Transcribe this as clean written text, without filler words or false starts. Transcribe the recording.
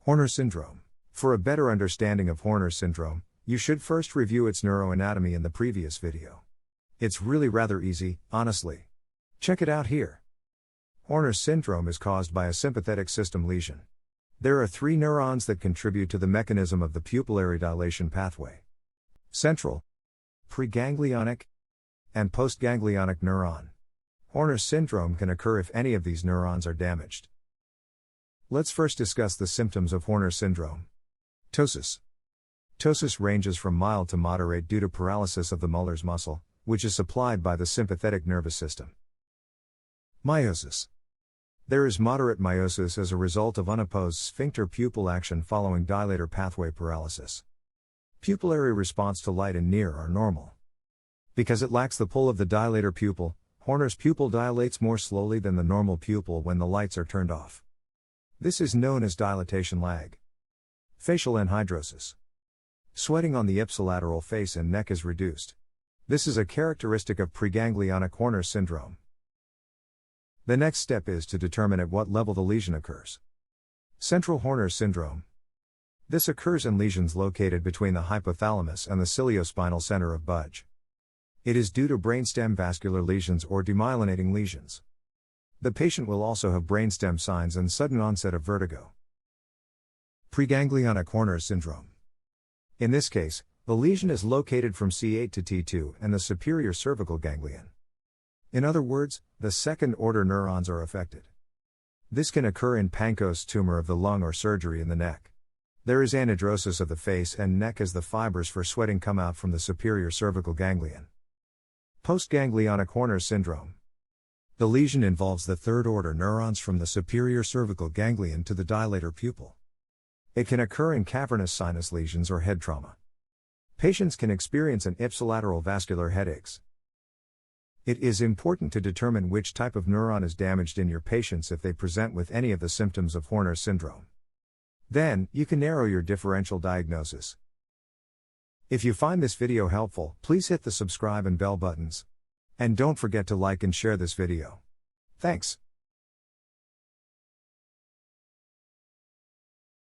Horner syndrome. For a better understanding of Horner syndrome, you should first review its neuroanatomy in the previous video. It's really rather easy, honestly. Check it out here. Horner syndrome is caused by a sympathetic system lesion. There are three neurons that contribute to the mechanism of the pupillary dilation pathway: central, preganglionic, and postganglionic neuron. Horner syndrome can occur if any of these neurons are damaged. Let's first discuss the symptoms of Horner syndrome. Ptosis. Ptosis ranges from mild to moderate due to paralysis of the Muller's muscle, which is supplied by the sympathetic nervous system. Miosis. There is moderate miosis as a result of unopposed sphincter pupil action following dilator pathway paralysis. Pupillary response to light and near are normal. Because it lacks the pull of the dilator pupil, Horner's pupil dilates more slowly than the normal pupil when the lights are turned off. This is known as dilatation lag. Facial anhidrosis. Sweating on the ipsilateral face and neck is reduced. This is a characteristic of preganglionic Horner syndrome. The next step is to determine at what level the lesion occurs. Central Horner syndrome. This occurs in lesions located between the hypothalamus and the ciliospinal center of Budge. It is due to brainstem vascular lesions or demyelinating lesions. The patient will also have brainstem signs and sudden onset of vertigo. Preganglionic Horner syndrome. In this case, the lesion is located from C8 to T2 and the superior cervical ganglion. In other words, the second-order neurons are affected. This can occur in Pancoast tumor of the lung or surgery in the neck. There is anhidrosis of the face and neck as the fibers for sweating come out from the superior cervical ganglion. Postganglionic Horner syndrome. The lesion involves the third-order neurons from the superior cervical ganglion to the dilator pupil. It can occur in cavernous sinus lesions or head trauma. Patients can experience an ipsilateral vascular headaches. It is important to determine which type of neuron is damaged in your patients if they present with any of the symptoms of Horner syndrome. Then, you can narrow your differential diagnosis. If you find this video helpful, please hit the subscribe and bell buttons. And don't forget to like and share this video. Thanks.